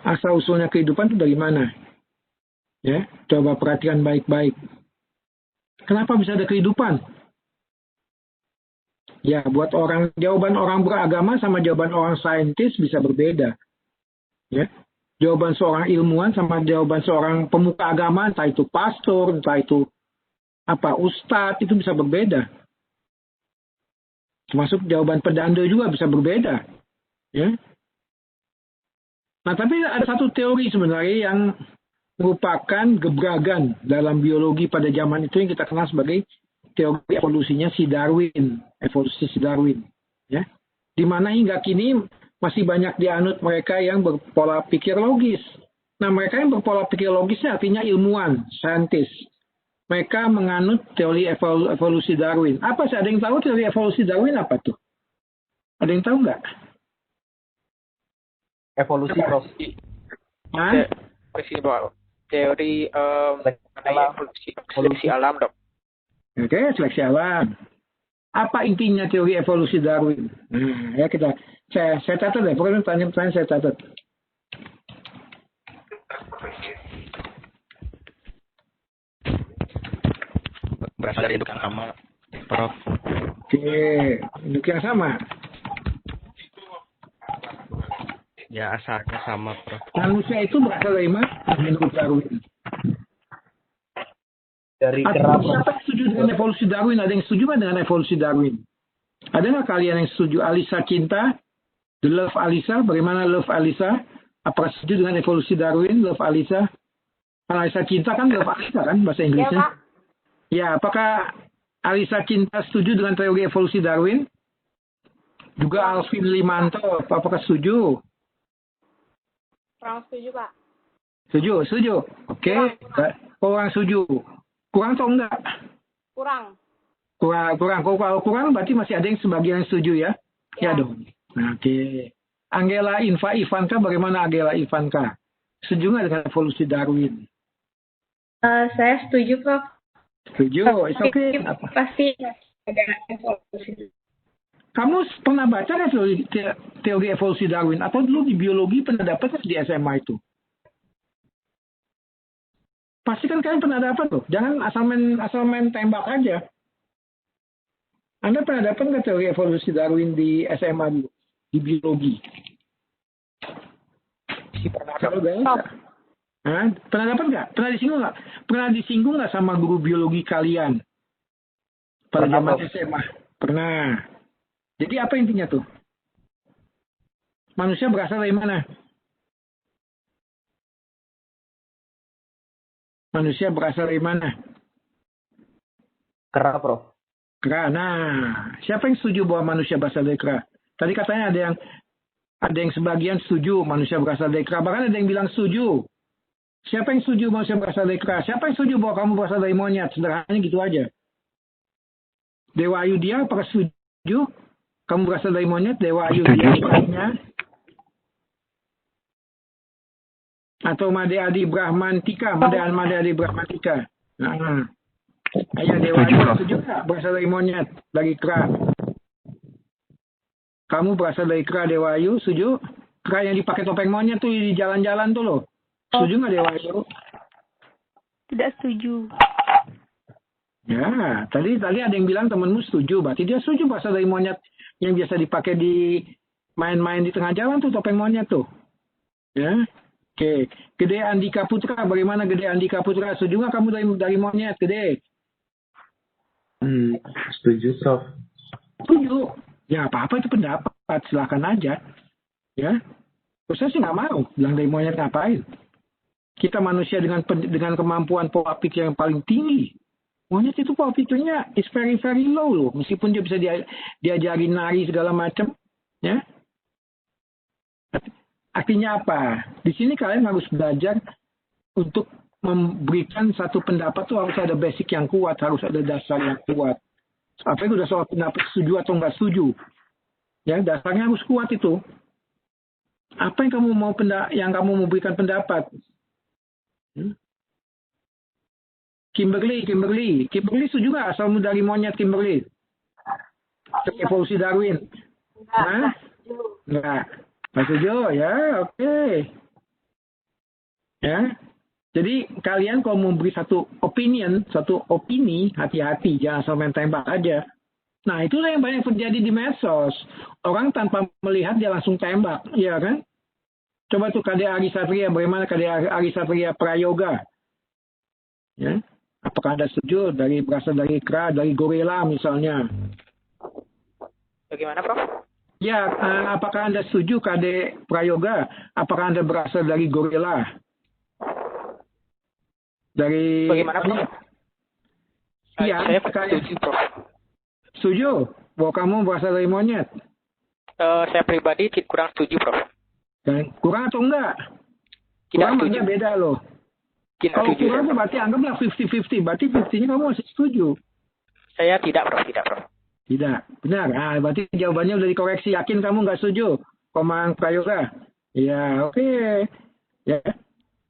Asal-usulnya kehidupan itu dari mana? Ya, coba perhatikan baik-baik. Kenapa bisa ada kehidupan? Ya, buat jawaban orang beragama sama jawaban orang saintis bisa berbeda. Ya, jawaban seorang ilmuwan sama jawaban seorang pemuka agama, entah itu pastor, entah itu ustadz, itu bisa berbeda. Termasuk jawaban pedanda juga bisa berbeda. Ya. Nah, tapi ada satu teori sebenarnya yang merupakan gebragan dalam biologi pada zaman itu yang kita kenal sebagai teori evolusinya si Darwin, evolusi si Darwin. Ya. Di mana hingga kini masih banyak dianut mereka yang berpola pikir logis. Nah, mereka yang berpola pikir logisnya artinya ilmuwan, saintis. Mereka menganut teori evolusi Darwin. Apa sih? Ada yang tahu teori evolusi Darwin apa tuh? Ada yang tahu nggak? Evolusi, Prof. Teori seleksi alam, Dok. Oke, seleksi alam. Apa intinya teori evolusi Darwin? Nah, ya saya catat deh. Pokoknya pertanyaan saya catat. Berasal dari induk yang sama, Prof. Oke, induk yang sama. Ya, asalnya sama, Prof. Manusia itu berasal dari mana menurut Darwin? Dari kera. Siapa yang setuju dengan evolusi Darwin? Ada yang setuju dengan evolusi Darwin? Ada nggak kalian yang setuju? Alisa Cinta, The Love Alisa, bagaimana Love Alisa? Apakah setuju dengan evolusi Darwin, Love Alisa? Alisa Cinta kan Love Alisa kan bahasa Inggrisnya? Ya, Pak. Ya, apakah Alisa Cinta setuju dengan teori evolusi Darwin? Juga Alvin Limanto, apakah setuju? Kurang setuju, Pak. Setuju. Oke. Kurang setuju. Kurang atau enggak? Kurang. Kalau kurang berarti masih ada yang sebagian yang setuju ya? Ya dong. Nah, oke. Angela Ivanka, bagaimana Angela Ivanka? Setuju nggak dengan evolusi Darwin? Saya setuju, Prof. Setuju, oke. Pasti ada evolusi. Kamu pernah baca nggak teori evolusi Darwin? Atau dulu di biologi pernah dapat di SMA itu? Pasti kan kalian pernah dapat loh. Jangan asal main tembak aja. Anda pernah dapat nggak teori evolusi Darwin di SMA dulu? Di biologi? Kalau nggak? Pernah dapat nggak? Pernah disinggung nggak sama guru biologi kalian? Pada zaman SMA? Pernah. Jadi apa intinya tuh? Manusia berasal dari mana? Manusia berasal dari mana? Kera, Prof. Kera. Nah, siapa yang setuju bahwa manusia berasal dari kera? Tadi katanya ada yang sebagian setuju manusia berasal dari kera. Bahkan ada yang bilang setuju. Siapa yang setuju manusia berasal dari kera? Siapa yang setuju bahwa kamu berasal dari monyet? Sederhananya gitu aja. Dewa Ayudhya, apakah setuju? Kamu berasal dari monyet? Dewa Ayudhya, atau Made Adi Brahmantika, Made Adi Brahmantika. Nah, ayah Dewa Ayudhya setuju nggak berasal dari monyet, dari kera? Kamu berasal dari kera, Dewa Ayu, setuju? Kera yang dipakai topeng monyet tuh di jalan-jalan tuh loh. Setuju nggak Dewa Ayu? Tidak setuju. Ya, tadi ada yang bilang temenmu setuju, berarti dia setuju berasal dari monyet yang biasa dipakai di main-main di tengah jalan tuh topeng monyet tuh. Ya, oke. Gede Andika Putra, bagaimana Gede Andika Putra? Setuju nggak kamu dari monyet, Gede? Setuju, Prof. Setuju. Ya apa-apa itu pendapat, silakan aja. Ya, saya sih nggak mau bilang dari monyet ngapain. Kita manusia dengan kemampuan pola pikir yang paling tinggi. Monyet itu pola pikirnya is very very low loh, meskipun dia bisa diajari nari segala macam, ya. Artinya apa? Di sini kalian harus belajar untuk memberikan satu pendapat tuh harus ada basic yang kuat, harus ada dasar yang kuat. Apa itu udah soal pendapat setuju atau nggak setuju? Ya, dasarnya harus kuat itu. Apa yang kamu mau berikan pendapat? Kimberly setuju nggak asalmu dari monyet, Kimberly? Evolusi Darwin? Nggak setuju ya, oke. Ya. Jadi kalian kalau mau beri satu opini, hati-hati, jangan asal main tembak aja. Nah, itulah yang banyak terjadi di medsos. Orang tanpa melihat dia langsung tembak, ya kan? Coba tuh KD Ari Satria, bagaimana KD Ari Satria Prayoga? Ya. Apakah Anda setuju berasal dari kera, dari gorila misalnya? Bagaimana, Prof? Ya, apakah Anda setuju KD Prayoga? Apakah Anda berasal dari gorila? Dari Bagaimana, Prof? Iya, Saya setuju, Prof. Setuju bahwa kamu berasal dari monyet? Saya pribadi kurang setuju, Prof. Dan kurang atau enggak? Tidak Kurang setuju. makanya beda loh. Tidak Kalau setuju. kurang tuh berarti anggaplah 50-50. Berarti 50-nya kamu masih setuju. Saya tidak, Prof. Tidak, Prof. Tidak. Benar. Nah, berarti jawabannya udah dikoreksi. Yakin kamu nggak setuju? Komang Prayoga. Ya, oke. Ya.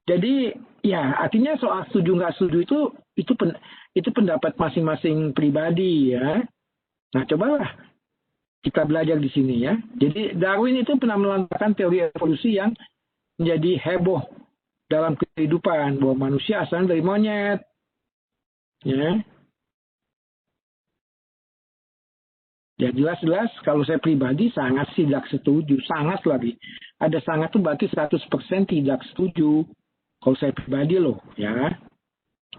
Jadi, ya artinya soal setuju nggak setuju itu pendapat masing-masing pribadi ya. Nah, cobalah kita belajar di sini ya. Jadi Darwin itu pernah melontarkan teori evolusi yang menjadi heboh dalam kehidupan bahwa manusia asalnya dari monyet. Ya. Ya jelas-jelas kalau saya pribadi sangat tidak setuju, sangat lagi. Ada sangat itu berarti 100% tidak setuju. Kalau saya pribadi loh, ya.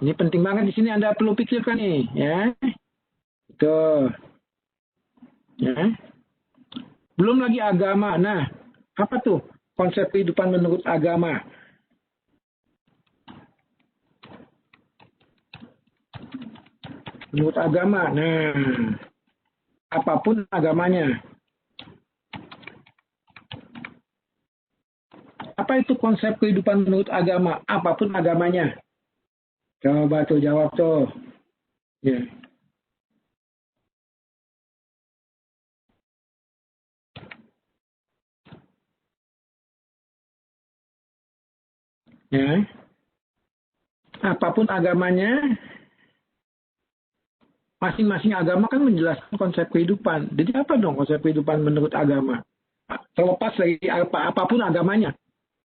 Ini penting banget di sini Anda perlu pikirkan nih, ya. Tuh. Ya. Belum lagi agama. Nah, apa tuh konsep kehidupan menurut agama? Menurut agama. Nah, apapun agamanya. Apa itu konsep kehidupan menurut agama? Apapun agamanya. Coba tuh jawab tuh. Ya. Ya. Apapun agamanya, masing-masing agama kan menjelaskan konsep kehidupan. Jadi apa dong konsep kehidupan menurut agama? Terlepas dari apapun agamanya.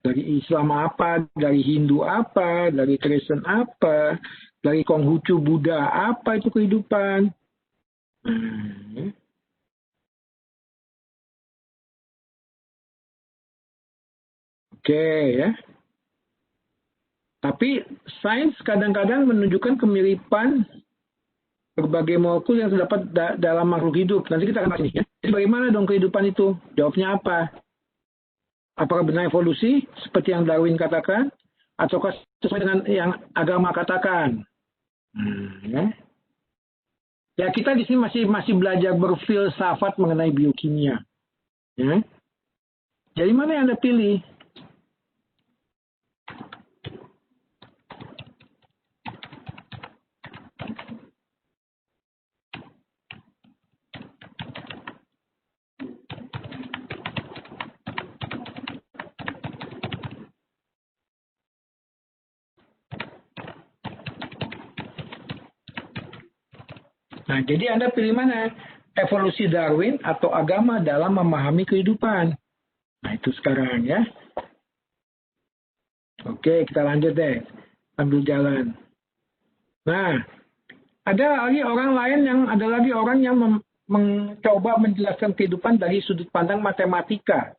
Dari Islam apa, dari Hindu apa, dari Kristen apa, dari Konghucu Buddha apa itu kehidupan. Oke ya. Tapi sains kadang-kadang menunjukkan kemiripan berbagai molekul yang terdapat dalam makhluk hidup. Nanti kita akan bahas ini ya. Jadi bagaimana dong kehidupan itu? Jawabnya apa? Apakah benar evolusi seperti yang Darwin katakan, ataukah sesuai dengan yang agama katakan? Ya. Ya kita di sini masih belajar berfilsafat mengenai biokimia. Ya. Jadi mana yang Anda pilih? Nah, jadi Anda pilih mana? Evolusi Darwin atau agama dalam memahami kehidupan? Nah, itu sekarang ya. Oke, kita lanjut deh. Ambil jalan. Nah, ada lagi orang yang mencoba menjelaskan kehidupan dari sudut pandang matematika.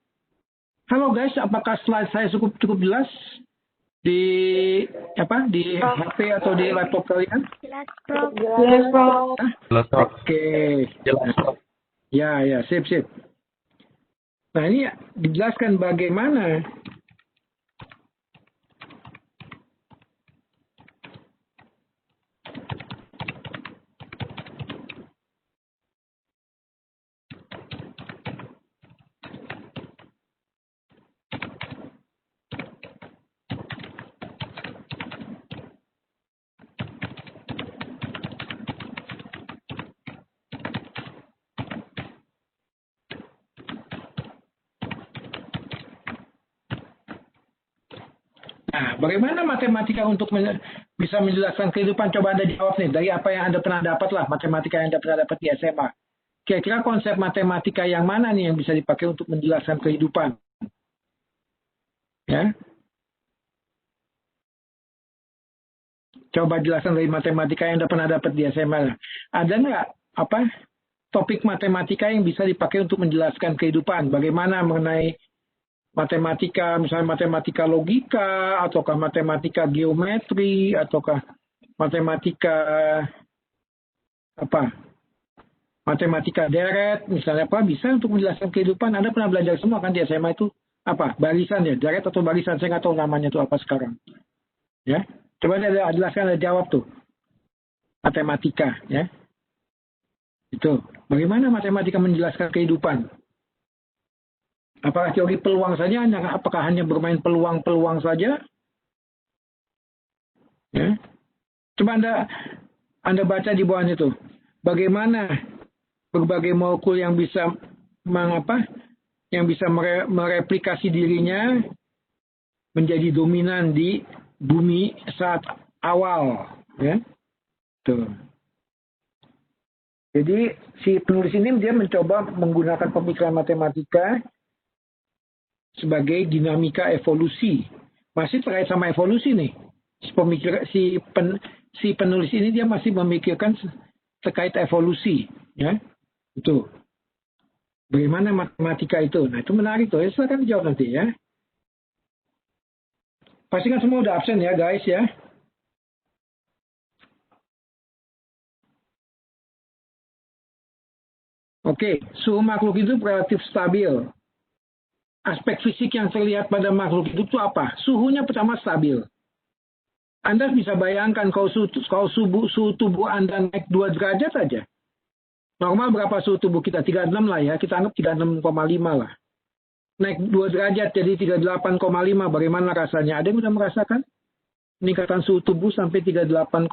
Halo guys, apakah slide saya cukup jelas? Di HP atau di laptop kalian? Jelas, Prof. Jelas, Prof. Jelas, Prof. Oke. Jelas, Prof. Ya, sip. Nah, ini dijelaskan bagaimana bagaimana matematika untuk bisa menjelaskan kehidupan? Coba Anda jawab nih, dari apa yang Anda pernah dapat lah, matematika yang Anda pernah dapat di SMA. Kira-kira konsep matematika yang mana nih yang bisa dipakai untuk menjelaskan kehidupan? Ya. Coba jelaskan dari matematika yang Anda pernah dapat di SMA. Ada nggak topik matematika yang bisa dipakai untuk menjelaskan kehidupan? Bagaimana mengenai matematika, misalnya matematika logika, ataukah matematika geometri, ataukah matematika matematika deret, misalnya bisa untuk menjelaskan kehidupan. Anda pernah belajar semua kan di SMA itu barisan ya, deret atau barisan, saya nggak tahu namanya itu apa sekarang. Ya, coba Anda jelaskan, Anda jawab tuh. Matematika, ya. Itu. Bagaimana matematika menjelaskan kehidupan? Apakah teori peluang saja? Apakah hanya bermain peluang-peluang saja? Ya. Coba Anda baca di bawahnya itu. Bagaimana berbagai molekul yang bisa mereplikasi dirinya menjadi dominan di bumi saat awal, ya. Tuh. Jadi si penulis ini dia mencoba menggunakan pemikiran matematika sebagai dinamika evolusi. Masih terkait sama evolusi nih. Si penulis ini dia masih memikirkan terkait evolusi, ya. Itu. Bagaimana matematika itu? Nah, itu menarik tuh. Ya, silakan dijawab nanti, ya. Pastikan semua udah absen ya, guys, ya. Oke, suhu makhluk hidup relatif stabil. Aspek fisik yang terlihat pada makhluk hidup itu apa? Suhunya pertama stabil. Anda bisa bayangkan kalau suhu tubuh Anda naik 2 derajat saja. Normal berapa suhu tubuh kita? 36 lah ya, kita anggap 36,5 lah. Naik 2 derajat jadi 38,5, bagaimana rasanya? Ada yang sudah merasakan peningkatan suhu tubuh sampai 38,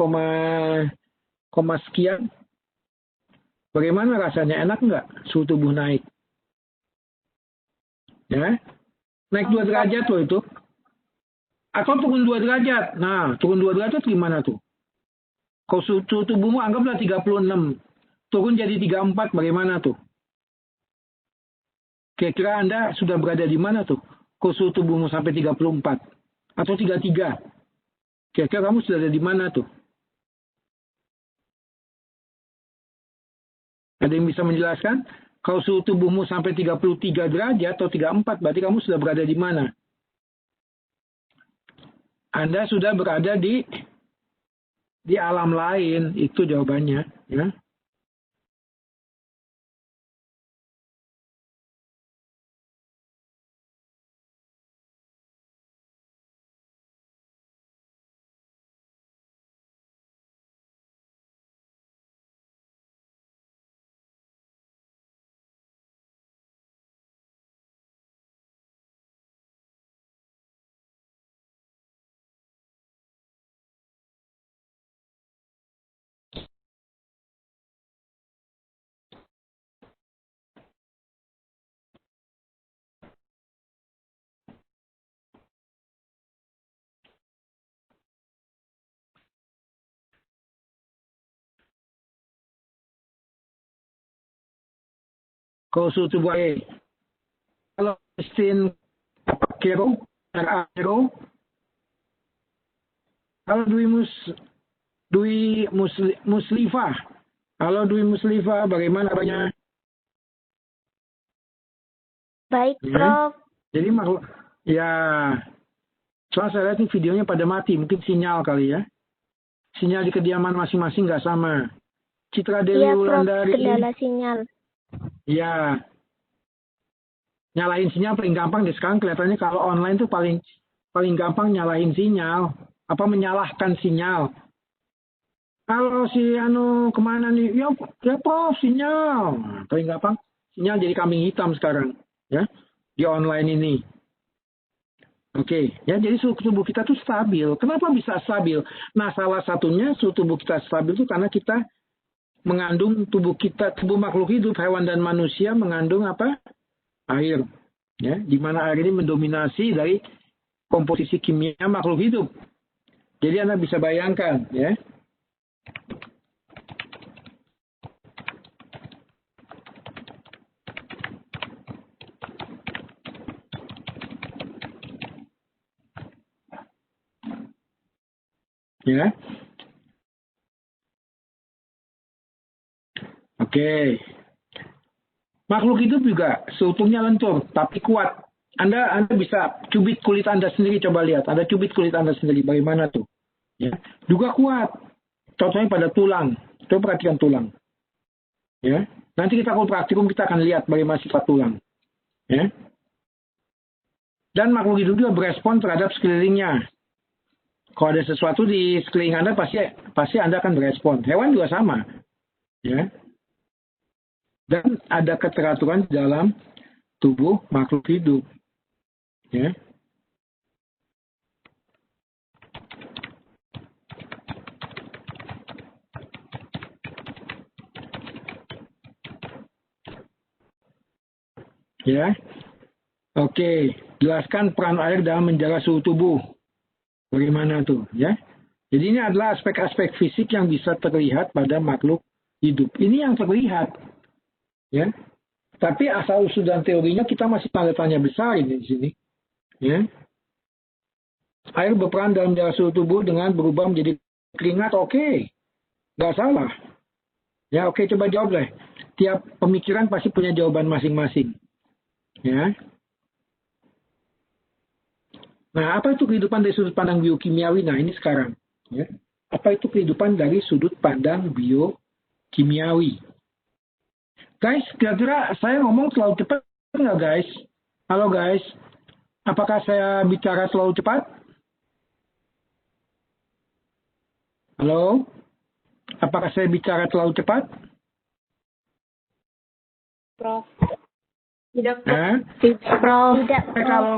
sekian? Bagaimana rasanya? Enak nggak suhu tubuh naik? Ya, naik 2 derajat loh itu. Atau turun 2 derajat. Nah, turun 2 derajat gimana tuh? Kalau suhu tubuhmu anggaplah 36. Turun jadi 34, bagaimana tuh? Kira-kira Anda sudah berada di mana tuh? Kalau suhu tubuhmu sampai 34. Atau 33. Kira-kira kamu sudah ada di mana tuh? Ada yang bisa menjelaskan? Kalau suhu tubuhmu sampai 33 derajat atau 34, berarti kamu sudah berada di mana? Anda sudah berada di alam lain, itu jawabannya, ya. Kalau suhu tubuh kalau Christine Kero, kalau Dwi Muslifah, halo Dwi Muslifah, bagaimana kabarnya? Baik, Prof. Jadi soalnya saya lihat ini videonya pada mati, mungkin sinyal kali ya. Sinyal di kediaman masing-masing nggak sama. Citra Dewi Wulandari. Kendala sinyal. Ya. Nyalain sinyal paling gampang deh sekarang, kelihatannya kalau online tuh paling gampang nyalain sinyal, menyalahkan sinyal. Kalau si kemana nih? Ya Prof, sinyal. Nah, paling gampang sinyal jadi kambing hitam sekarang, ya, di online ini. Oke, ya, jadi suhu tubuh kita tuh stabil. Kenapa bisa stabil? Nah, salah satunya suhu tubuh kita stabil itu karena kita mengandung tubuh makhluk hidup, hewan dan manusia mengandung air. Ya, di mana air ini mendominasi dari komposisi kimia makhluk hidup. Jadi Anda bisa bayangkan, ya. Ya. Oke. Makhluk hidup juga seutuhnya lentur, tapi kuat. Anda bisa cubit kulit Anda sendiri, coba lihat. Anda cubit kulit Anda sendiri, bagaimana tuh? Ya. Juga kuat. Contohnya pada tulang. Coba perhatikan tulang. Ya. Nanti kita kalau praktikum kita akan lihat bagaimana sifat tulang. Ya. Dan makhluk hidup juga berespon terhadap sekelilingnya. Kalau ada sesuatu di sekeliling Anda, pasti Anda akan berespon. Hewan juga sama. Ya. Dan ada keteraturan di dalam tubuh makhluk hidup. Ya. Ya. Oke, jelaskan peran air dalam menjaga suhu tubuh. Bagaimana tuh, ya? Jadi ini adalah aspek-aspek fisik yang bisa terlihat pada makhluk hidup. Ini yang terlihat. Ya. Tapi asal usul dan teorinya kita masih tanda tanya besar ini di sini. Ya. Air berperan dalam menjaga suhu tubuh dengan berubah menjadi keringat, oke. Nggak salah. Ya, oke, coba jawab deh. Tiap pemikiran pasti punya jawaban masing-masing. Ya. Nah, apa itu kehidupan dari sudut pandang biokimiawi? Nah, ini sekarang. Ya. Apa itu kehidupan dari sudut pandang biokimiawi? Guys, kira-kira saya ngomong terlalu cepat nggak, guys? Halo, guys. Apakah saya bicara terlalu cepat? Halo? Apakah saya bicara terlalu cepat? Prof. Tidak, Prof.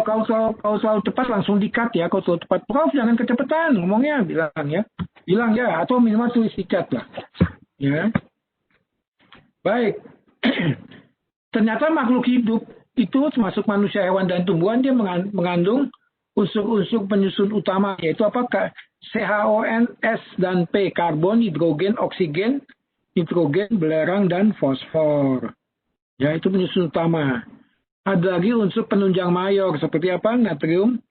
Kalau selalu cepat langsung di-cut ya. Kalau selalu cepat, Prof jangan kecepatan ngomongnya, bilang ya. Bilang ya, atau minimal tulis di chat lah. Ya. Baik. Ternyata makhluk hidup itu termasuk manusia, hewan, dan tumbuhan, dia mengandung unsur-unsur penyusun utama, yaitu apakah? CHON, S dan P, karbon, hidrogen, oksigen, nitrogen, belerang, dan fosfor. Ya, itu penyusun utama. Ada lagi unsur penunjang mayor, seperti apa? Natrium,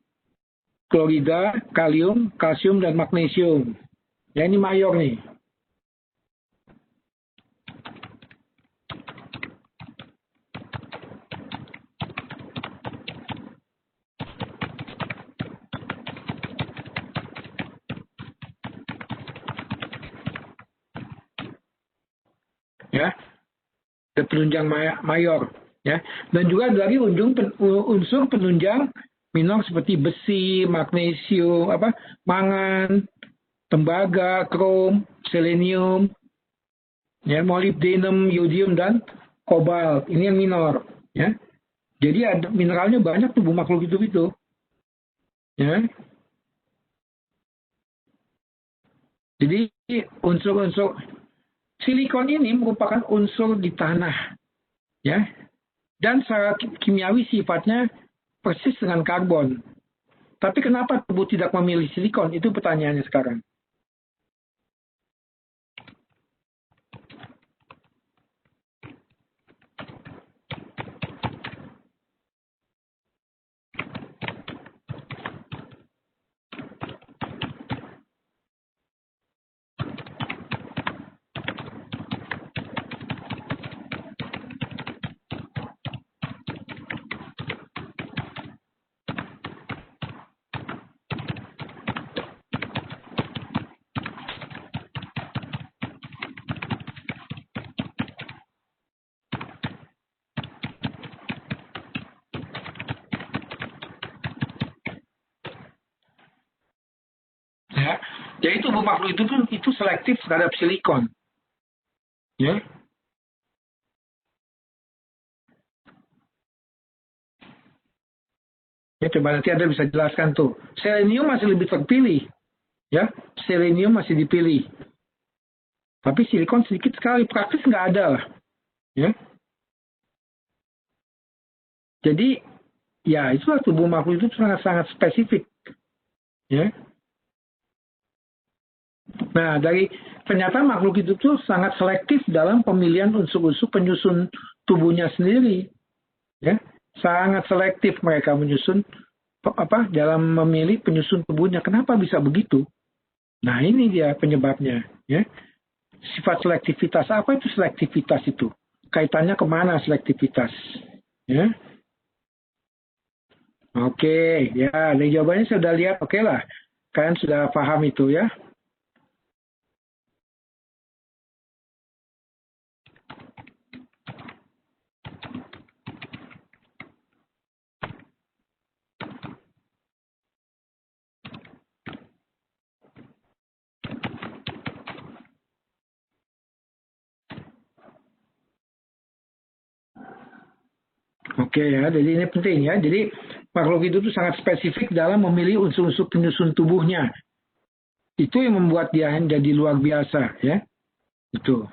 klorida, kalium, kalsium, dan magnesium. Ya, ini mayor nih. Ya, ada penunjang mayor, ya, dan juga ada lagi unsur penunjang minor seperti besi, magnesium, mangan, tembaga, krom, selenium, ya, molybdenum, yodium, dan kobalt. Ini yang minor, ya. Jadi ada mineralnya banyak tubuh makhluk hidup itu, ya. Jadi unsur-unsur silikon ini merupakan unsur di tanah, ya, dan secara kimiawi sifatnya persis dengan karbon. Tapi kenapa tubuh tidak memilih silikon? Itu pertanyaannya sekarang. Ya. Jadi tubuh makhluk itu selektif terhadap silikon. Ya. Ya, coba nanti Anda bisa jelaskan tuh. Selenium masih lebih terpilih. Ya, selenium masih dipilih. Tapi silikon sedikit sekali, praktis nggak ada lah. Ya. Jadi, ya itulah tubuh makhluk itu sangat-sangat spesifik. Ya. Nah, ternyata makhluk hidup itu sangat selektif dalam pemilihan unsur-unsur penyusun tubuhnya sendiri. Ya, sangat selektif mereka menyusun dalam memilih penyusun tubuhnya. Kenapa bisa begitu? Nah, ini dia penyebabnya. Ya, sifat selektivitas. Apa itu selektivitas itu? Kaitannya kemana selektivitas? Ya. Oke, ya, dari jawabannya saya sudah lihat. Oke lah, kalian sudah paham itu ya. Oke ya, jadi ini penting ya. Jadi makhluk hidup itu sangat spesifik dalam memilih unsur-unsur penyusun tubuhnya. Itu yang membuat dia jadi luar biasa ya. Itu.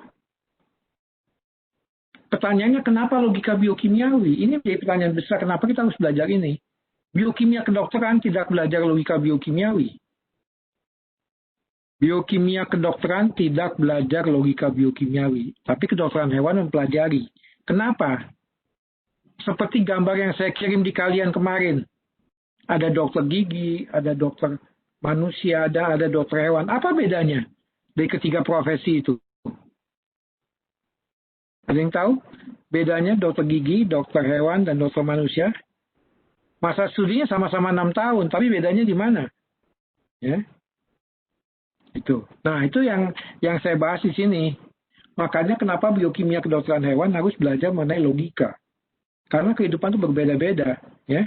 Pertanyaannya kenapa logika biokimiawi? Ini menjadi pertanyaan besar. Kenapa kita harus belajar ini? Biokimia kedokteran tidak belajar logika biokimiawi. Biokimia kedokteran tidak belajar logika biokimiawi. Tapi kedokteran hewan mempelajari. Kenapa? Seperti gambar yang saya kirim di kalian kemarin. Ada dokter gigi, ada dokter manusia, ada dokter hewan. Apa bedanya dari ketiga profesi itu? Ada yang tahu? Bedanya dokter gigi, dokter hewan, dan dokter manusia? Masa studinya sama-sama 6 tahun, tapi bedanya di mana? Ya. Itu. Nah, itu yang saya bahas di sini. Makanya kenapa biokimia kedokteran hewan harus belajar mengenai logika. Karena kehidupan itu berbeda-beda, ya.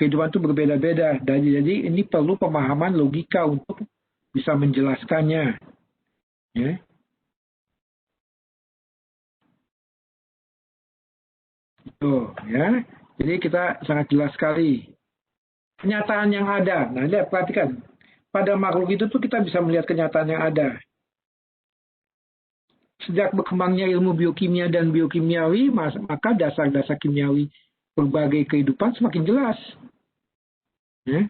Kehidupan itu berbeda-beda. Jadi ini perlu pemahaman logika untuk bisa menjelaskannya, ya. Itu, ya. Jadi kita sangat jelas sekali. Kenyataan yang ada. Nah, lihat, perhatikan. Pada makhluk itu tuh kita bisa melihat kenyataan yang ada. Sejak berkembangnya ilmu biokimia dan biokimiawi, maka dasar-dasar kimiawi berbagai kehidupan semakin jelas. Ya.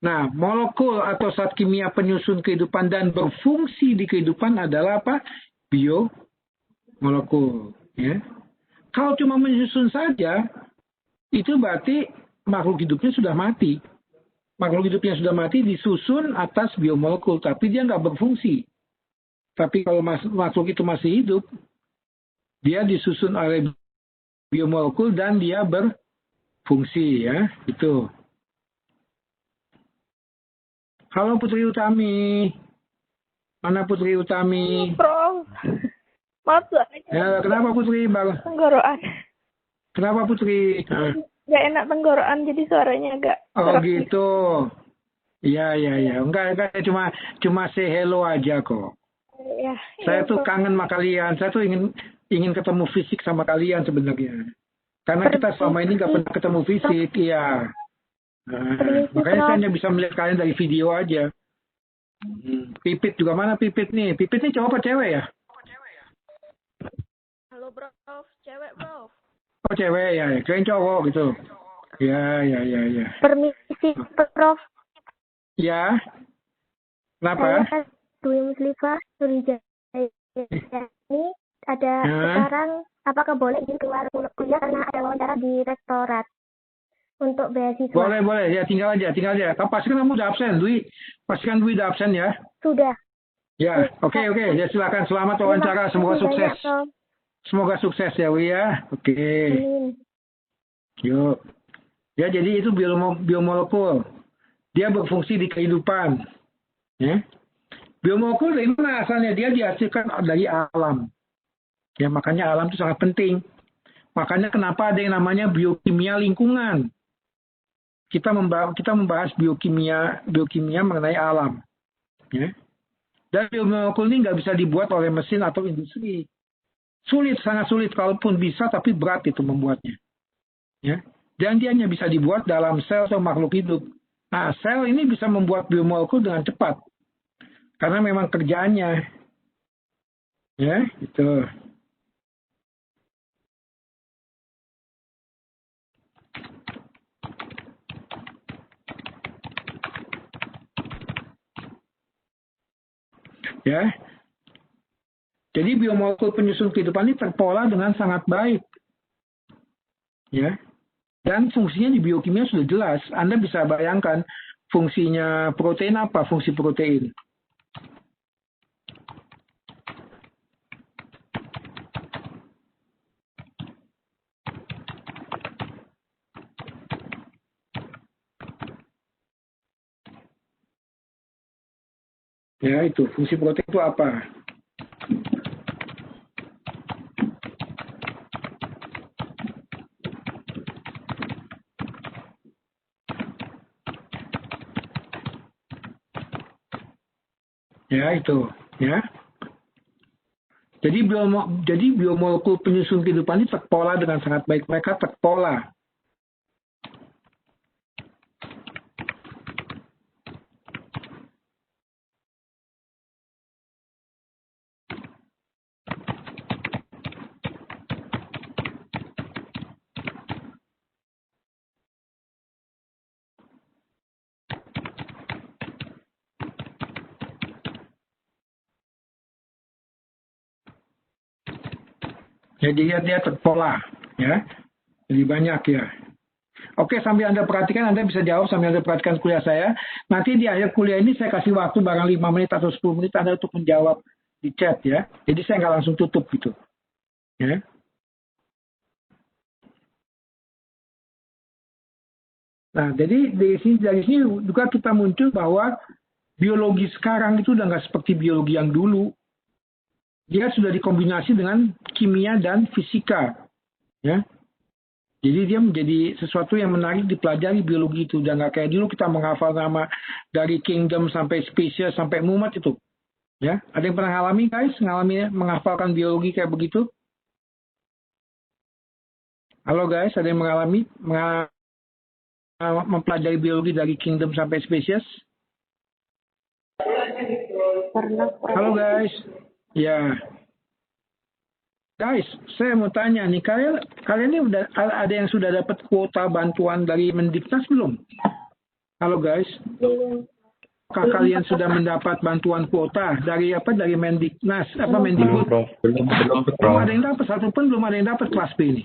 Nah, molekul atau zat kimia penyusun kehidupan dan berfungsi di kehidupan adalah apa? Biomolekul. Ya. Kalau cuma menyusun saja, itu berarti makhluk hidupnya sudah mati. Makhluk hidupnya sudah mati disusun atas biomolekul, tapi dia nggak berfungsi. Tapi kalau makhluk itu masih hidup, dia disusun oleh biomolekul dan dia berfungsi, ya. Itu. Halo Putri Utami. Mana Putri Utami? Prof. Maaf Ya, kenapa Putri? tenggorokan. Kenapa Putri? Gak enak tenggorokan, jadi suaranya agak Oh serak gitu. Iya. Enggak, cuma say hello aja kok. Ya, Saya iya, tuh Prof. kangen sama kalian. Saya tuh ingin ketemu fisik sama kalian sebenarnya. Karena kita selama ini nggak pernah ketemu fisik, iya. Nah, makanya saya hanya bisa melihat kalian dari video aja. Pipit juga mana Pipit nih? Pipit nih cowok apa cewek ya? Halo Prof, cewek Prof. Oh cewek ya, keren cowok gitu. Ya. Permisi, Prof. Ya. Saya Kenapa? Dwi Muslifah Surijaya. Ini ada sekarang apakah boleh izin keluar kuliah karena ada wawancara di rektorat untuk beasiswa? Boleh. Ya tinggal aja. Kamu pastikan kamu udah absen, Dwi. Pastikan Dwi udah absen ya. Sudah. Ya, oke. Ya silakan. Selamat wawancara. Semoga sukses. Banyak, Prof. Semoga sukses ya, Wi ya. Oke. Amin. Yuk. Ya, jadi itu biomolekul. Dia berfungsi di kehidupan. Ya. Biomolekul dari mana asalnya? Dia dihasilkan dari alam. Ya, makanya alam itu sangat penting. Makanya kenapa ada yang namanya biokimia lingkungan. Kita membahas biokimia mengenai alam. Ya. Dan biomolekul ini nggak bisa dibuat oleh mesin atau industri. Sangat sulit, kalaupun bisa, tapi berat itu membuatnya. Ya. Dan dia hanya bisa dibuat dalam sel atau makhluk hidup. Nah, sel ini bisa membuat biomolekul dengan cepat. Karena memang kerjaannya. Ya, itu. Ya. Jadi biomolekul penyusun kehidupan ini terpola dengan sangat baik. Ya. Dan fungsinya di biokimia sudah jelas. Anda bisa bayangkan fungsinya protein apa? Fungsi protein. Ya, itu fungsi protein itu apa? Ya, itu, ya. Jadi biomolekul penyusun kehidupan ini terpola dengan sangat baik. Mereka terpola. Jadi dia terpola, ya. Jadi banyak ya. Oke, sambil Anda perhatikan, Anda bisa jawab sambil Anda perhatikan kuliah saya. Nanti di akhir kuliah ini saya kasih waktu barang 5 menit atau 10 menit Anda untuk menjawab di chat ya. Jadi saya nggak langsung tutup gitu. Ya. Nah, jadi dari sini juga kita muncul bahwa biologi sekarang itu udah nggak seperti biologi yang dulu. Dia sudah dikombinasi dengan kimia dan fisika. Ya. Jadi dia menjadi sesuatu yang menarik dipelajari biologi itu. Dan nggak kayak dulu kita menghafal nama dari kingdom sampai spesies sampai mumat itu. Ya, ada yang pernah ngalami guys? Menghafalkan biologi kayak begitu? Halo guys, ada yang mengalami mempelajari biologi dari kingdom sampai spesies? Pernah. Halo guys. Ya. Guys, saya mau tanya nih, kalian ini udah ada yang sudah dapat kuota bantuan dari Mendiknas belum? Halo guys. Apakah kalian sudah mendapat bantuan kuota dari Mendiknas, Mendikbud? Belum ada yang dapat, satu pun belum ada yang dapat kelas B ini.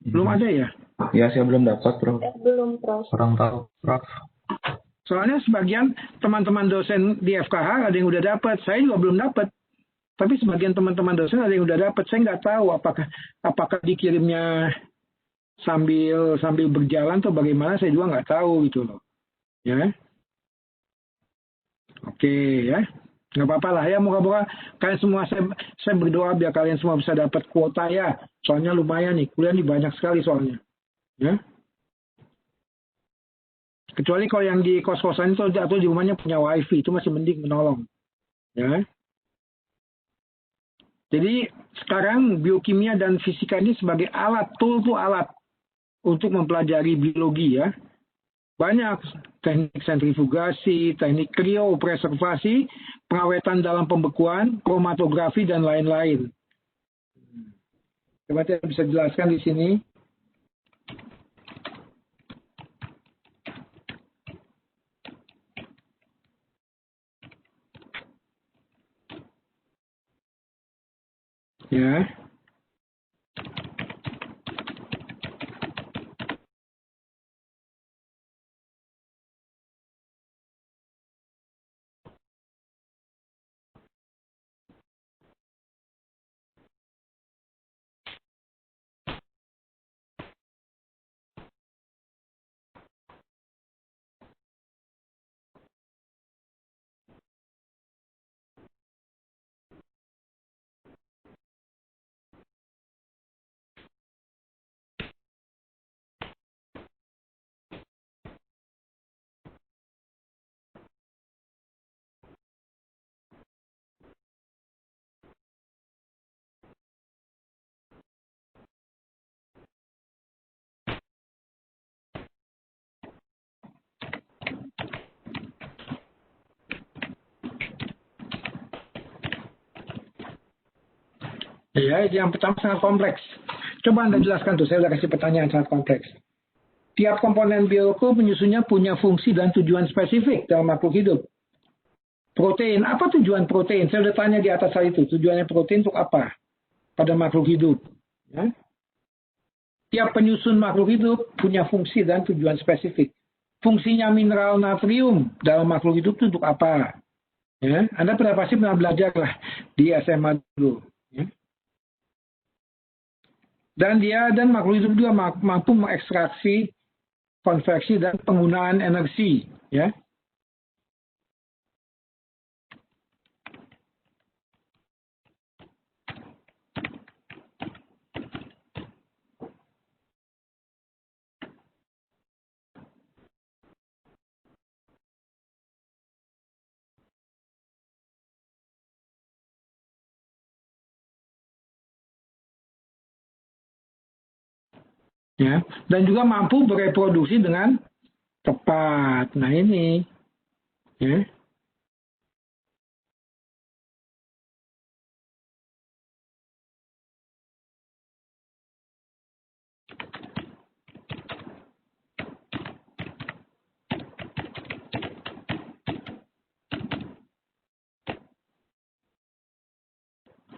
Belum ada ya? Ya, saya belum dapat, Prof. Belum, Prof. Kurang tahu, Prof. Soalnya sebagian teman-teman dosen di FKH ada yang udah dapat, saya juga belum dapat. Tapi sebagian teman-teman dosen ada yang udah dapat, saya nggak tahu apakah dikirimnya sambil berjalan atau bagaimana, saya juga nggak tahu gitu loh. Ya, oke ya, nggak apa-apa lah ya, moga-moga kalian semua saya berdoa biar kalian semua bisa dapat kuota ya. Soalnya lumayan nih, kuliah nih banyak sekali soalnya. Ya. Kecuali kalau yang di kos-kosan itu atau di rumahnya punya wifi, itu masih mending menolong. Ya. Jadi sekarang biokimia dan fisika ini sebagai alat, tool untuk mempelajari biologi ya. Banyak teknik sentrifugasi, teknik kriopreservasi, pengawetan dalam pembekuan, kromatografi dan lain-lain. Coba saya bisa jelaskan di sini. Ya. Ya, yang pertama sangat kompleks. Coba Anda jelaskan tuh, saya udah kasih pertanyaan sangat kompleks. Tiap komponen biologis penyusunnya punya fungsi dan tujuan spesifik dalam makhluk hidup. Protein, apa tujuan protein? Saya udah tanya di atas hal itu. Tujuannya protein untuk apa? Pada makhluk hidup. Ya. Tiap penyusun makhluk hidup punya fungsi dan tujuan spesifik. Fungsinya mineral natrium dalam makhluk hidup itu untuk apa? Ya. Anda pasti pernah belajar lah di SMA dulu. Ya. Dan makhluk hidup juga mampu mengekstraksi, konversi dan penggunaan energi, ya. Ya, dan juga mampu bereproduksi dengan tepat. Nah, ini ya.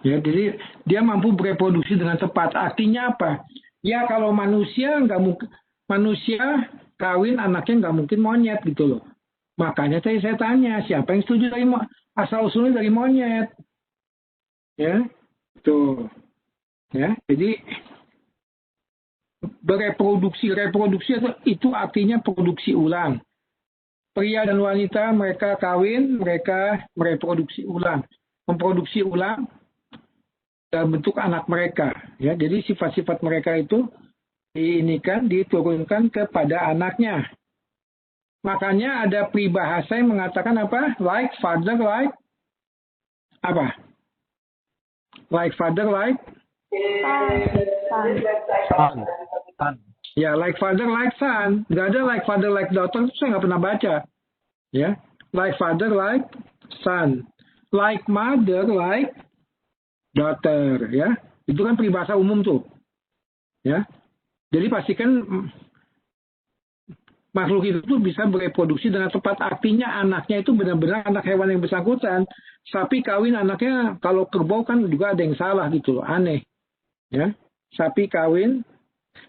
Ya, jadi dia mampu bereproduksi dengan tepat. Artinya apa? Ya kalau manusia nggak mungkin, manusia kawin anaknya nggak mungkin monyet gitu loh. Makanya saya tanya siapa yang setuju dari asal usulnya dari monyet? Ya, tuh. Ya, jadi reproduksi itu artinya produksi ulang. Pria dan wanita mereka kawin, mereka mereproduksi ulang, memproduksi ulang dalam bentuk anak mereka. Ya, jadi sifat-sifat mereka itu diturunkan kepada anaknya. Makanya ada peribahasa yang mengatakan apa? Like father, like apa? Like father, like Son. ya, like father, like son. Gak ada like father, like daughter. Itu saya nggak pernah baca. Ya, like father, like son. Like mother, like daughter. Ya, itu kan peribahasa umum tuh. Ya, jadi pastikan makhluk hidup itu bisa bereproduksi dengan tepat. Artinya anaknya itu benar-benar anak hewan yang bersangkutan. Sapi kawin anaknya, kalau kerbau kan juga ada yang salah gitu loh, aneh. Ya, sapi kawin,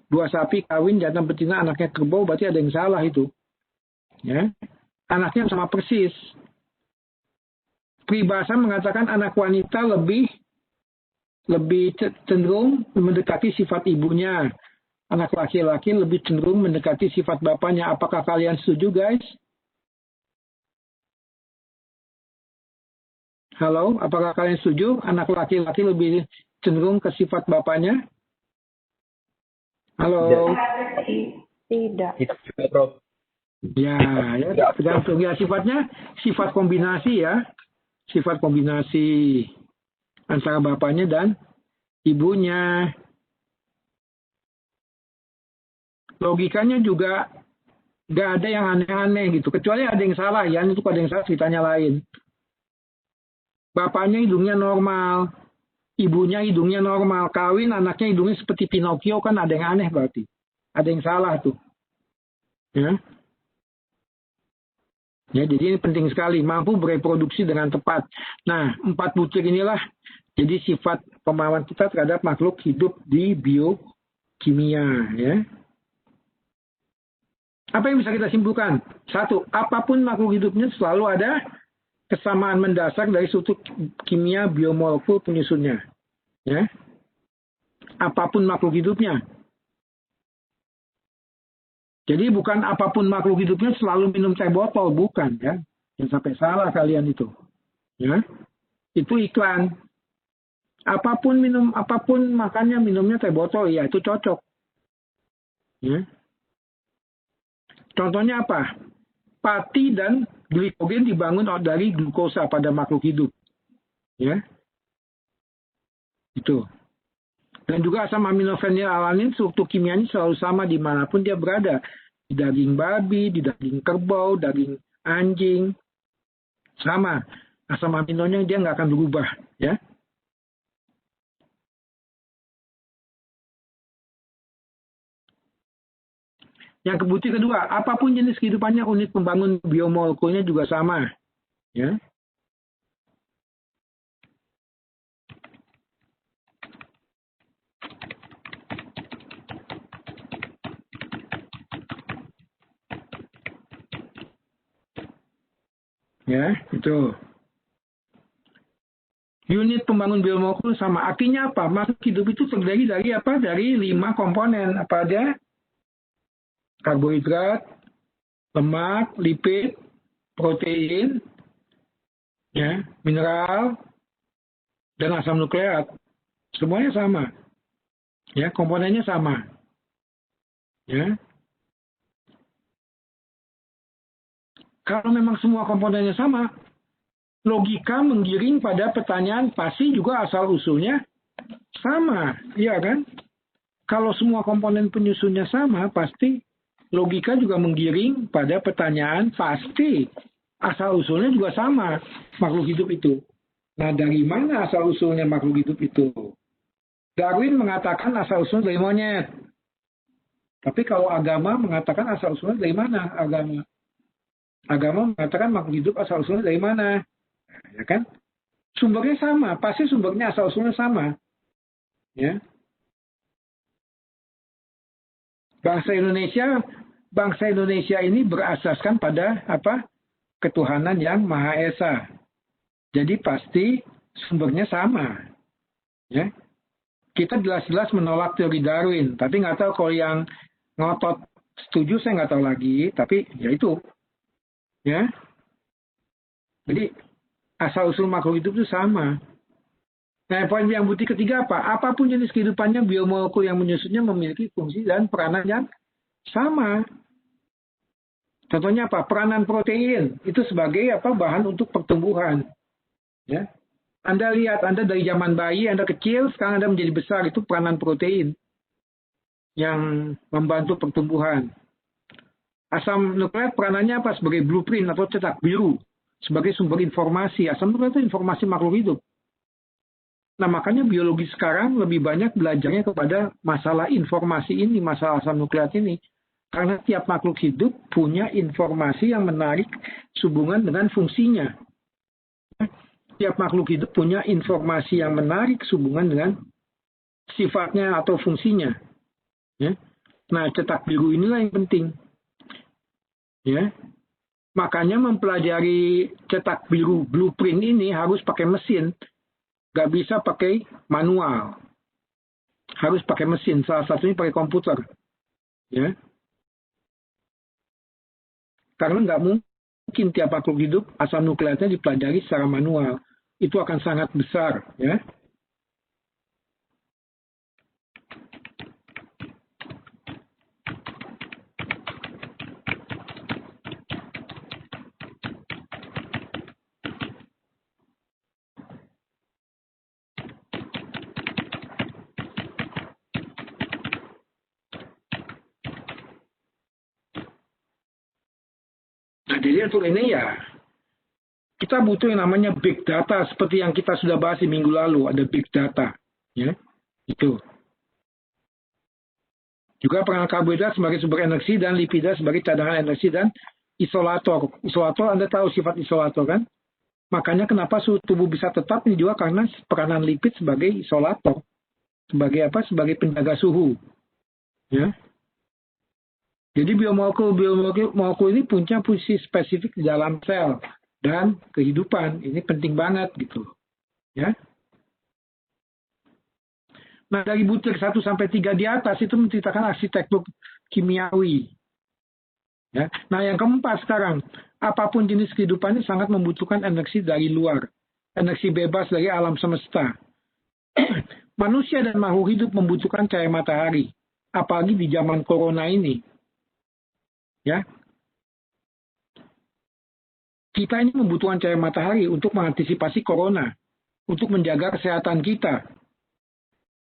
2 sapi kawin jantan betina anaknya kerbau, berarti ada yang salah itu. Ya, anaknya sama persis. Peribahasa mengatakan anak wanita lebih cenderung mendekati sifat ibunya. Anak laki-laki lebih cenderung mendekati sifat bapaknya. Apakah kalian setuju, guys? Halo, apakah kalian setuju? Anak laki-laki lebih cenderung ke sifat bapaknya? Halo? Tidak. Itu juga, Prof. Ya, tergantung ya sifatnya, sifat kombinasi ya. Sifat kombinasi antara bapaknya dan ibunya. Logikanya juga nggak ada yang aneh-aneh gitu. Kecuali ada yang salah ya, itu ada yang salah ceritanya lain. Bapaknya hidungnya normal, ibunya hidungnya normal. Kawin anaknya hidungnya seperti Pinocchio kan ada yang aneh berarti. Ada yang salah tuh. Ya. Ya, jadi ini penting sekali, mampu bereproduksi dengan tepat. Nah, 4 butir inilah jadi sifat pemahaman kita terhadap makhluk hidup di biokimia. Ya. Apa yang bisa kita simpulkan? 1, apapun makhluk hidupnya selalu ada kesamaan mendasar dari struktur kimia biomolekul penyusunnya. Ya. Apapun makhluk hidupnya. Jadi bukan apapun makhluk hidupnya selalu minum teh botol, bukan ya. Yang sampai salah kalian itu. Ya. Itu iklan. Apapun makannya minumnya teh botol, ya itu cocok. Ya. Contohnya apa? Pati dan glikogen dibangun dari glukosa pada makhluk hidup. Ya. Itu. Dan juga asam aminofenilalanin struktur kimianya selalu sama dimanapun dia berada. Di daging babi, di daging kerbau, daging anjing. Sama. Asam aminonya dia nggak akan berubah. Ya. Yang bukti kedua, apapun jenis kehidupannya, unit pembangun biomolekulnya juga sama. Ya. Ya, itu. Unit pembangun biomolekul sama. Artinya apa? Makhluk hidup itu terdiri dari apa? Dari 5 komponen. Apa aja? Karbohidrat, lemak, lipid, protein, ya, mineral, dan asam nukleat. Semuanya sama. Ya, komponennya sama. Ya. Kalau memang semua komponennya sama, logika menggiring pada pertanyaan pasti juga asal usulnya sama, iya kan? Kalau semua komponen penyusunnya sama, pasti logika juga menggiring pada pertanyaan pasti asal-usulnya juga sama makhluk hidup itu. Nah, dari mana asal-usulnya makhluk hidup itu? Darwin mengatakan asal-usulnya dari monyet. Tapi kalau agama mengatakan asal-usulnya dari mana agama? Agama mengatakan makhluk hidup asal-usulnya dari mana? Ya kan? Sumbernya sama, pasti sumbernya asal-usulnya sama. Ya. Bangsa Indonesia ini berasaskan pada apa? Ketuhanan yang Maha Esa. Jadi pasti sumbernya sama. Ya. Kita jelas-jelas menolak teori Darwin, tapi nggak tahu kalau yang ngotot setuju saya nggak tahu lagi, tapi ya itu. Ya. Jadi asal-usul makhluk hidup itu sama. Nah, poin yang bukti ketiga apa? Apapun jenis kehidupannya, biomolekul yang menyusunnya memiliki fungsi dan peranan yang sama. Contohnya apa? Peranan protein itu sebagai apa? Bahan untuk pertumbuhan. Ya. Anda lihat, Anda dari zaman bayi, Anda kecil, sekarang Anda menjadi besar, itu peranan protein yang membantu pertumbuhan. Asam nukleat peranannya apa? Sebagai blueprint atau cetak biru, sebagai sumber informasi. Asam nukleat itu informasi makhluk hidup. Nah, makanya biologi sekarang lebih banyak belajarnya kepada masalah informasi ini, masalah asam nukleat ini. Karena tiap makhluk hidup punya informasi yang menarik sehubungan dengan fungsinya. Tiap makhluk hidup punya informasi yang menarik sehubungan dengan sifatnya atau fungsinya. Ya. Nah, cetak biru inilah yang penting. Ya. Makanya mempelajari cetak biru blueprint ini harus pakai mesin. Gak bisa pakai manual. Harus pakai mesin. Salah satunya pakai komputer. Ya. Karena nggak mungkin tiap makhluk hidup asam nukleatnya dipelajari secara manual. Itu akan sangat besar. Ya. Nah, jadi untuk ini ya, kita butuh yang namanya big data seperti yang kita sudah bahas di minggu lalu, ada big data, ya, itu. Juga peranan karbohidrat sebagai sumber energi dan lipida sebagai cadangan energi dan isolator. Isolator, Anda tahu sifat isolator kan? Makanya kenapa suhu tubuh bisa tetap ini juga karena peranan lipid sebagai isolator, sebagai apa? Sebagai penjaga suhu, ya. Jadi biomolekul ini punya fungsi spesifik di dalam sel dan kehidupan. Ini penting banget gitu. Ya. Nah, dari butir 1 sampai 3 di atas itu menceritakan arsitektur kimiawi. Ya. Nah, yang keempat sekarang, apapun jenis kehidupannya sangat membutuhkan energi dari luar. Energi bebas dari alam semesta. Manusia dan makhluk hidup membutuhkan cahaya matahari. Apalagi di zaman corona ini. Ya, kita ini membutuhkan cahaya matahari untuk mengantisipasi corona, untuk menjaga kesehatan kita.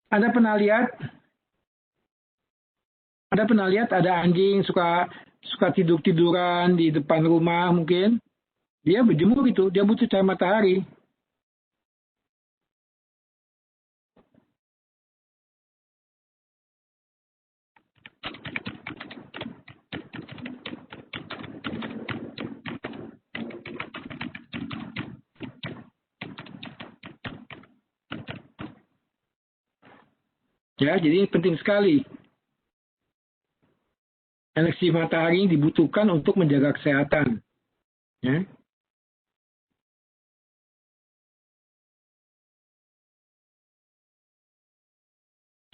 Anda pernah lihat ada anjing suka tiduran di depan rumah mungkin, dia berjemur itu, dia butuh cahaya matahari. Ya, jadi penting sekali. Energi matahari dibutuhkan untuk menjaga kesehatan. Ya.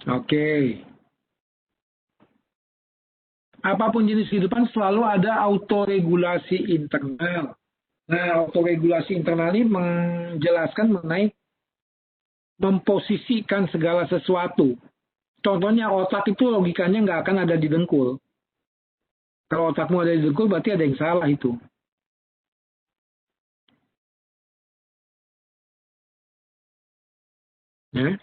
Oke. Apapun jenis kehidupan selalu ada autoregulasi internal. Nah, autoregulasi internal ini menjelaskan mengenai memposisikan segala sesuatu. Contohnya otak itu logikanya nggak akan ada di dengkul. Kalau otakmu ada di dengkul berarti ada yang salah itu. Ya.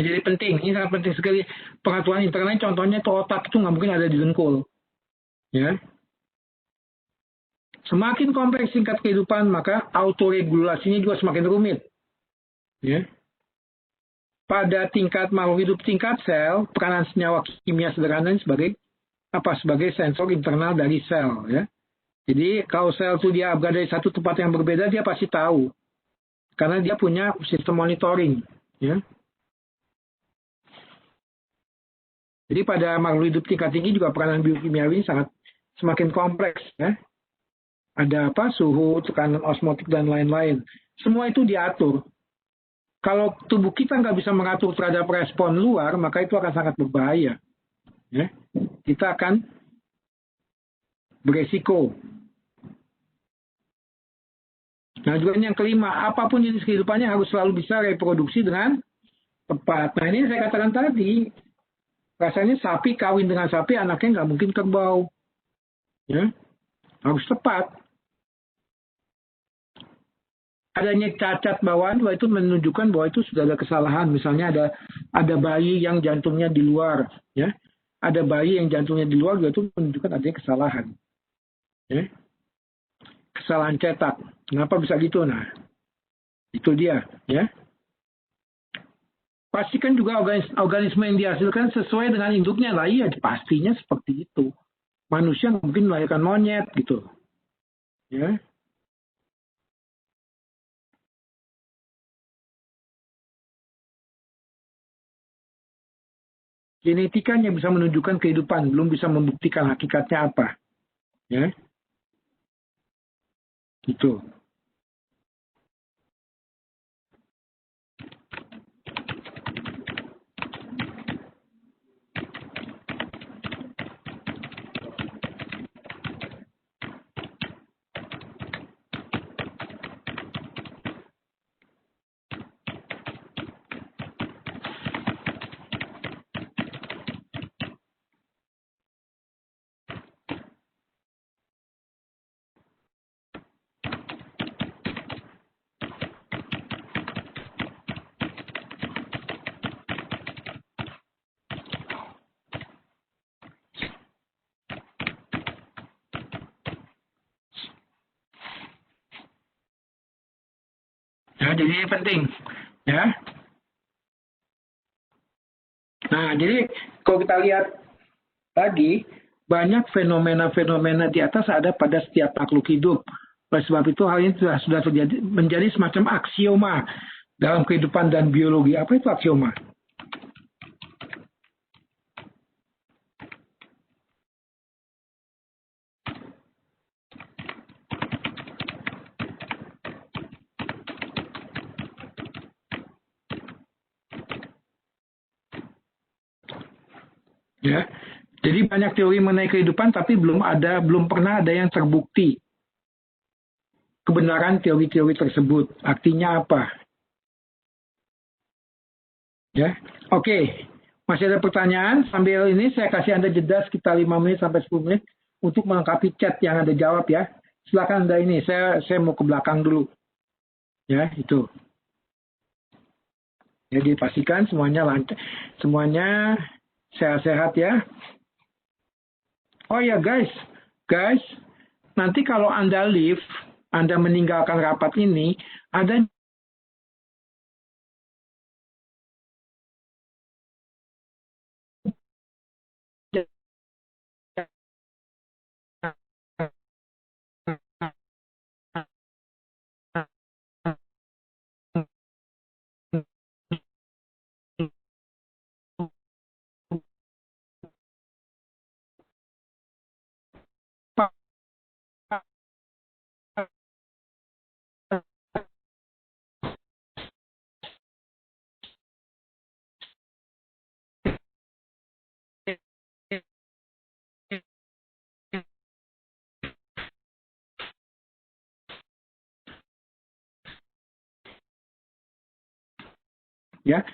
Jadi penting, ini sangat penting sekali pengaturan internalnya. Contohnya itu otak itu nggak mungkin ada di dengkul, ya. Semakin kompleks tingkat kehidupan, maka autoregulasinya juga semakin rumit, ya. Pada tingkat makhluk hidup tingkat sel, peranan senyawa kimia sederhana sebagai sebagai sensor internal dari sel, ya. Jadi kalau sel itu dia berada di satu tempat yang berbeda, dia pasti tahu, karena dia punya sistem monitoring, ya. Jadi pada makhluk hidup tingkat tinggi juga peranan biokimiawi sangat semakin kompleks, ya. Ada suhu, tekanan osmotik dan lain-lain. Semua itu diatur. Kalau tubuh kita nggak bisa mengatur terhadap respon luar, maka itu akan sangat berbahaya, ya. Kita akan beresiko. Nah juga yang kelima, apapun jenis kehidupannya harus selalu bisa reproduksi dengan tepat. Nah ini saya katakan tadi. Rasanya sapi kawin dengan sapi, anaknya nggak mungkin kerbau, ya, harus tepat. Adanya cacat bawaan itu menunjukkan bahwa itu sudah ada kesalahan. Misalnya ada bayi yang jantungnya di luar, ya, ada bayi yang jantungnya di luar itu menunjukkan adanya kesalahan, ya, kesalahan cetak. Kenapa bisa gitu? Nah, itu dia, ya. Pastikan juga organisme yang dihasilkan sesuai dengan induknya lah. Iya, pastinya seperti itu. Manusia mungkin melahirkan monyet gitu, ya. Genetikanya bisa menunjukkan kehidupan, belum bisa membuktikan hakikatnya apa, ya. Gitu. Ya, jadi ini penting, ya. Nah, jadi kalau kita lihat lagi, banyak fenomena-fenomena di atas ada pada setiap makhluk hidup. Oleh sebab itu hal ini sudah terjadi menjadi semacam aksioma dalam kehidupan dan biologi. Apa itu aksioma? Ya. Jadi banyak teori mengenai kehidupan tapi belum pernah ada yang terbukti kebenaran teori-teori tersebut. Artinya apa? Ya. Oke. Masih ada pertanyaan? Sambil ini saya kasih Anda jeda sekitar 5 menit sampai 10 menit untuk melengkapi chat yang Anda jawab ya. Silakan Anda ini, saya mau ke belakang dulu. Ya, itu. Jadi pastikan semuanya lancar, semuanya sehat-sehat ya. Oh ya guys, nanti kalau Anda leave, Anda meninggalkan rapat ini, ada ya.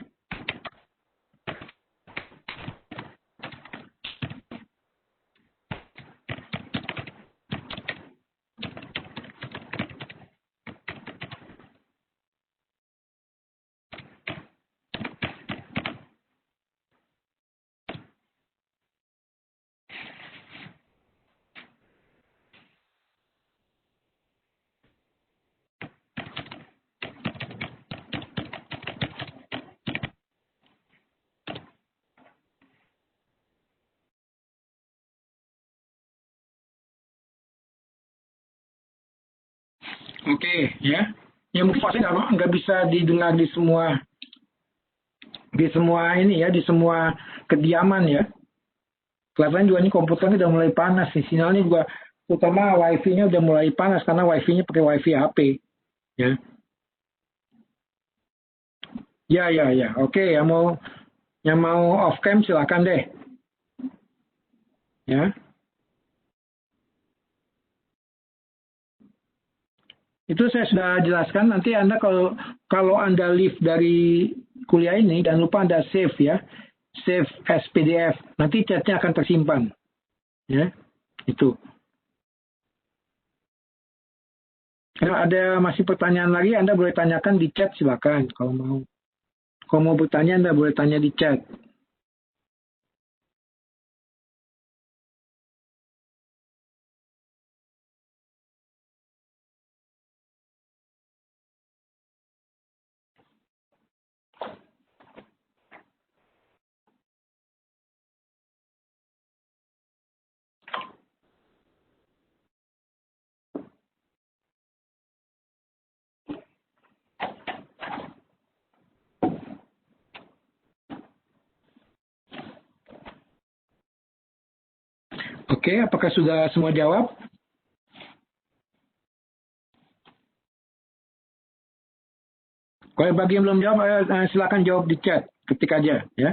Oke, ya. Yang pasti nggak bisa didengar di semua ini ya, di semua kediaman ya. Kelihatannya juga ini komputernya udah mulai panas nih. Sinyalnya juga, terutama wifi-nya udah mulai panas karena wifi-nya pakai wifi HP. Ya. Ya. Oke, yang mau off cam silakan deh. Ya. Itu saya sudah jelaskan. Nanti Anda kalau Anda leave dari kuliah ini, dan lupa Anda save ya, save as PDF. Nanti chatnya akan tersimpan. Ya, itu. Kalau ada masih pertanyaan lagi, Anda boleh tanyakan di chat silakan. Kalau mau bertanya, Anda boleh tanya di chat. Oke, apakah sudah semua jawab? Kalau bagi yang belum jawab, silakan jawab di chat, ketik aja ya.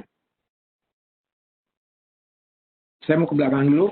Saya mau ke belakang dulu.